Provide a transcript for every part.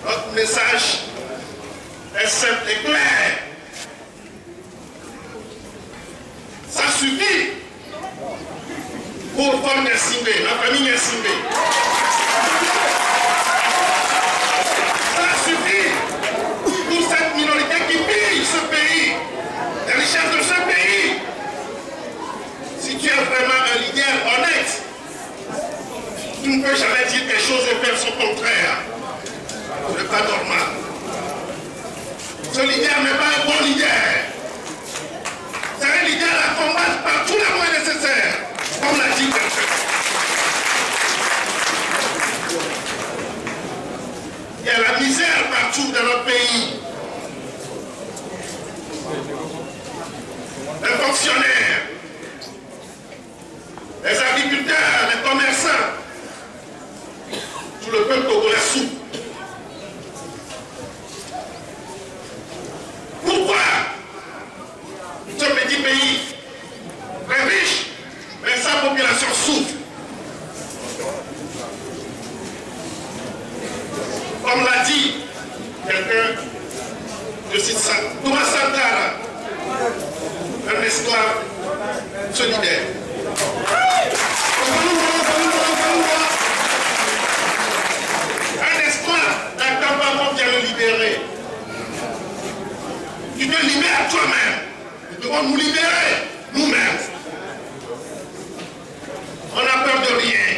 Notre message est simple et clair. Ça suffit pour Paul Nyasimbe, la famille Nyasimbe. Ça suffit pour cette minorité qui pille ce pays, les richesses de ce pays. Si tu es vraiment un leader honnête, tu ne peux jamais dire quelque chose et faire son contraire. Ce n'est pas normal. Ce leader n'est pas un bon leader. C'est un leader à combattre par tous les moyens nécessaires, comme l'a dit quelqu'un. Il y a la misère partout dans notre pays. Les fonctionnaires, les agriculteurs, les commerçants, tout le peuple congolais souffre. Pourquoi ce petit pays, très riche, mais sa population souffre? Comme l'a dit quelqu'un, je cite ça, Thomas Sankara, un esclave solidaire. Un esclave n'attend pas qu'on vienne le libérer. Tu te libères toi-même. Nous devons nous libérer nous-mêmes. On n'a peur de rien.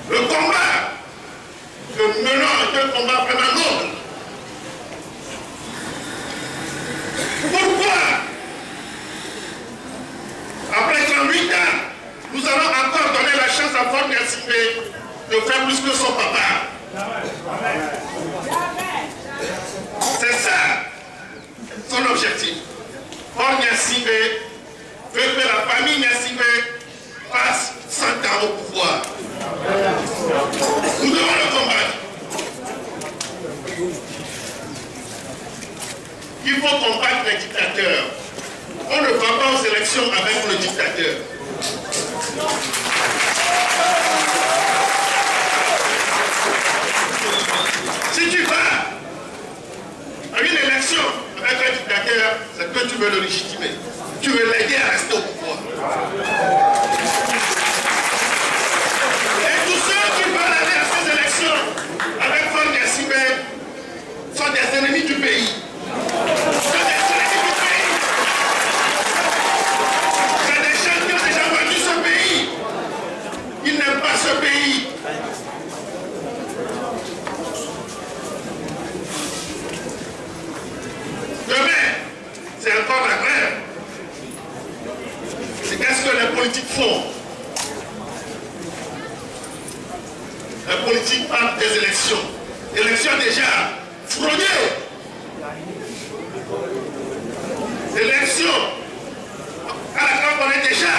Le combat que nous menons est un combat vraiment noble. Pourquoi? Après 38 ans, nous allons encore donner la chance à Paul Nyasimbe de faire plus que son papa. C'est ça son objectif. Paul Nyasimbe veut que la famille Nyasimbe passe 100 ans au pouvoir. Nous devons le combattre. Il faut combattre les dictateurs. On ne va pas aux élections avec le dictateur. Si tu vas à une élection avec un dictateur, c'est que tu veux le légitimer. Tu veux l'aider à rester au pouvoir. Et tous ceux qui veulent aller à ces élections avec Paul Nyasimbe sont des ennemis du pays. Ils n'aiment pas ce pays. Demain, c'est encore la grève. C'est qu'est-ce que les politiques font? Les politiques parlent des élections. Élections déjà fraudées. Élections. À la fin, on est déjà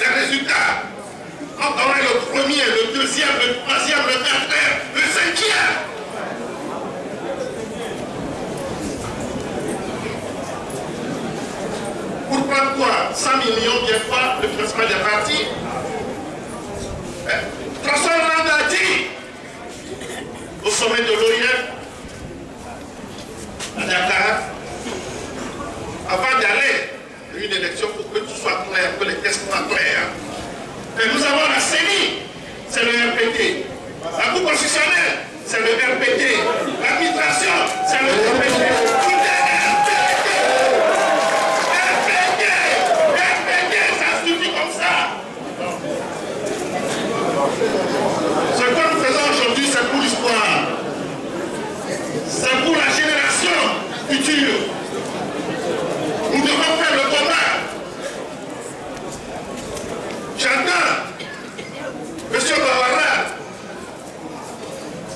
les résultats. On aurait le premier, le deuxième, le troisième, le quatrième, le cinquième. Pour prendre quoi? 100 millions bien fois le financement des partis. François Hollande a dit au sommet de l'OIF à Dakar, avant d'aller à une élection, pour que tout soit clair, que les tests soient clairs. Et nous avons la CENI, c'est le RPT. La Cour constitutionnelle, c'est le RPT. L'administration, c'est le RPT. Tout est RPT. RPT. RPT, ça suffit comme ça. Ce que nous faisons aujourd'hui, c'est pour l'histoire. C'est pour la génération future. Nous devons faire le combat. J'entends M. Bawara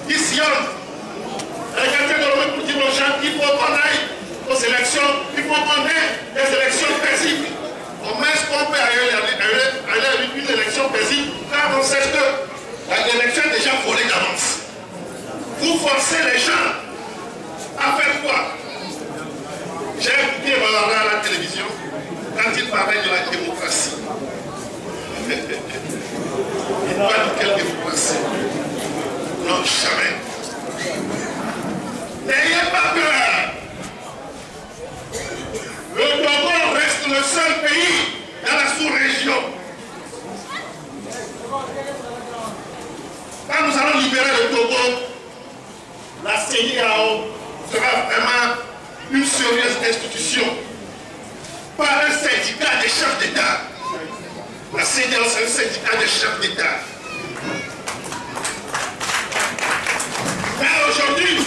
qui sillonne. Regardez dans le pour dire aux gens qu'il faut qu'on aille allons libérer le Togo, la CEDEAO sera vraiment une sérieuse institution, pas un syndicat des chefs d'État. La CEDEAO, c'est un syndicat des chefs d'État. Mais aujourd'hui,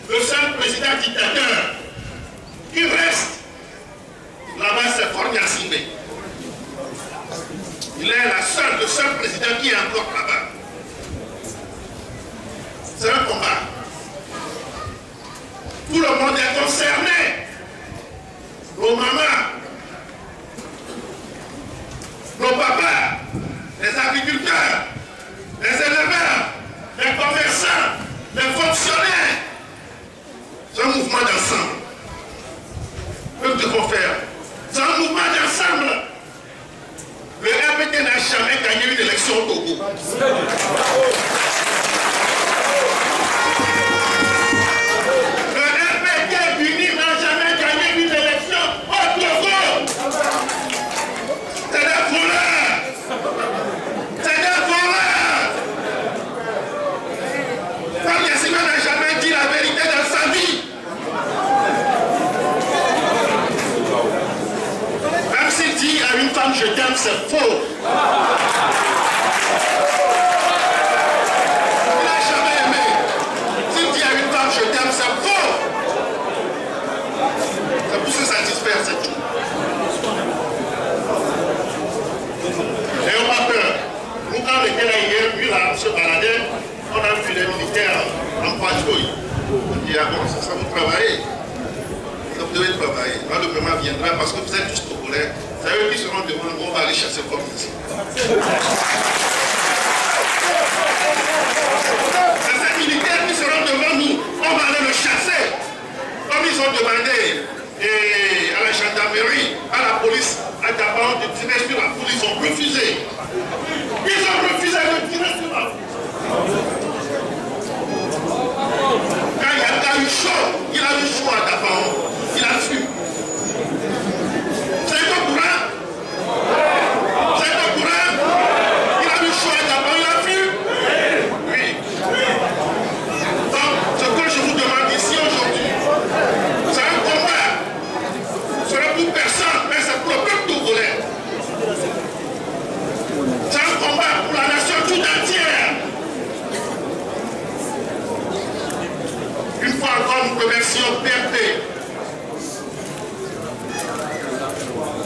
le seul président dictateur qui reste là-bas, c'est Faure Gnassingbé. Il est le seul président qui est encore là-bas. C'est un combat. Tout le monde est concerné. Nos mamans, nos papas, les agriculteurs, les éleveurs, les commerçants, les fonctionnaires. C'est un mouvement d'ensemble que nous devons faire. C'est un mouvement d'ensemble. Le RPT n'a jamais gagné une élection au Togo. Le RPT uni n'a jamais gagné une élection au Togo. C'est des voleurs. C'est des voleurs. Faure Gnassingbé n'a jamais dit la vérité dans sa vie. Même s'il dit à une femme je t'aime, c'est faux. Il n'a jamais aimé. S'il dit à une femme je t'aime, c'est faux. C'est pour se satisfaire, c'est tout. N'ayons pas peur. Nous, quand on était là hier, puis là, on se baladait, on a vu les militaires en patrouille. On dit, ah bon, c'est ça, vous travaillez. Vous devez travailler. Quand le gouvernement viendra, parce que vous êtes tous Togolais, c'est eux qui seront devant nous, on va aller chasser comme ici. C'est ces militaires qui seront devant nous, on va aller le chasser. Comme ils ont demandé à la gendarmerie, à la police, à Daban de tirer sur la foule, ils ont refusé. Ils ont refusé de tirer sur la foule. Quand il y a eu chaud, il a eu chaud à Daban. Il a fui. Vous êtes au courant? Vous êtes au courant? Il a eu chaud à Daban, il a fui? Oui. Donc, ce que je vous demande ici aujourd'hui, c'est un combat. Ce n'est pour personne, mais c'est pour le peuple togolais. C'est un combat pour la nation tout entière. Une fois encore, nous remercions PRP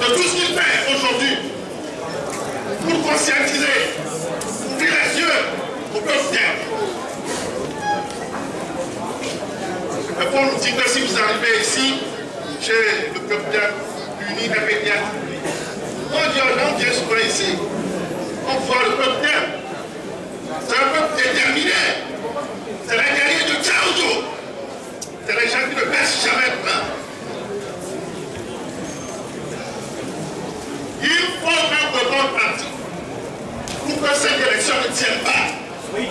de tout ce qu'il fait aujourd'hui pour conscientiser, ouvrir les yeux au peuple terre. Et pour nous dire que si vous arrivez ici, chez le peuple uni immédiat, on vient souvent ici, on voit le peuple terre. C'est un peuple déterminé. C'est les guerriers de Tchaoudo. C'est les gens qui ne baissent jamais le bras. Il faut un rebond parti pour que cette élection ne tienne pas. Oui.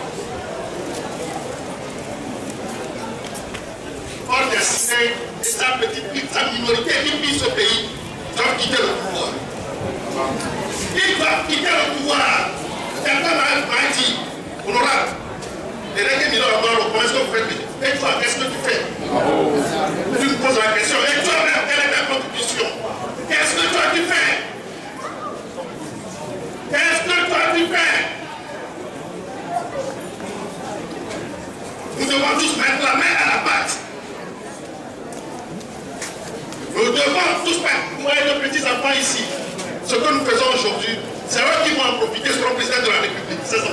Faure Gnassingbé et sa minorité qui vit ce pays doivent quitter le pouvoir. Ils doivent quitter le pouvoir. Quelqu'un m'a dit, honorable, les règles de l'honorable, comment est-ce que vous faites? Et toi, qu'est-ce que tu fais? Tu me poses la question. Et toi, même, quelle est ta contribution? Qu'est-ce que toi tu fais? Qu'est-ce que toi tu fais? Nous devons tous mettre la main à la pâte. Nous devons tous mettre, moi et nos petits enfants ici, ce que nous faisons aujourd'hui, c'est eux qui vont en profiter, seront président de la République. C'est ça.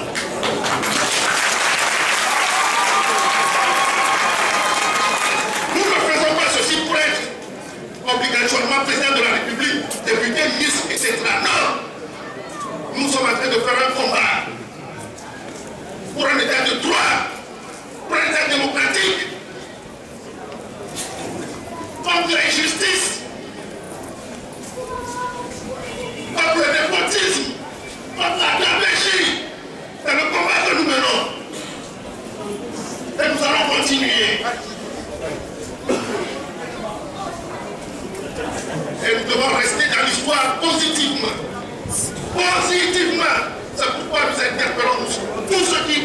Nous ne faisons pas ceci pour être obligatoirement président de la République, député, ministre, etc. Non. Nous sommes en train de faire un combat pour un état de droit, pour un état démocratique, contre l'injustice, contre le népotisme, contre la gabegie. C'est le combat que nous menons. Et nous allons continuer. Et nous devons rester dans l'histoire positivement. Positivement. C'est pourquoi nous interpellons tous ceux qui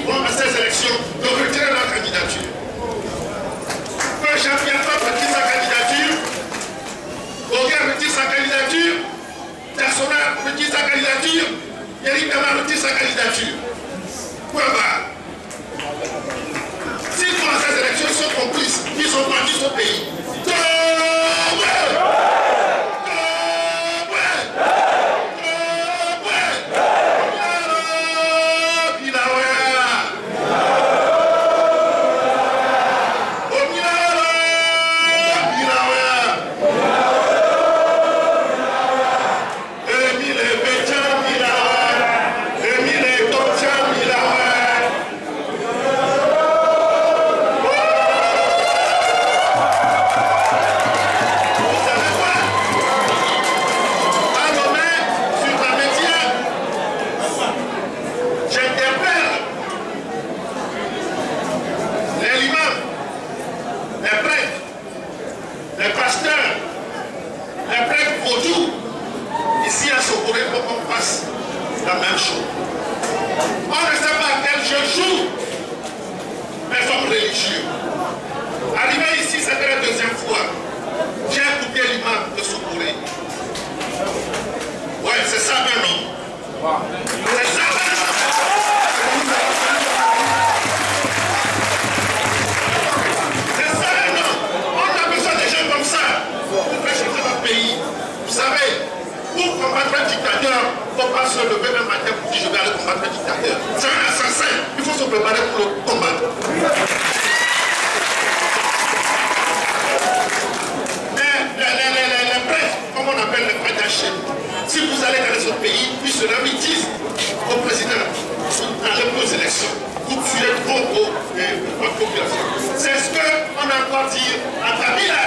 vos populations. C'est ce qu'on a encore dit à Kabila.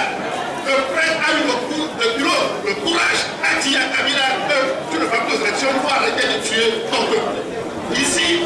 Le peuple a eu le courage à dire à Kabila que tu ne vas pas aux élections pour arrêter de tuer ton peuple. Ici,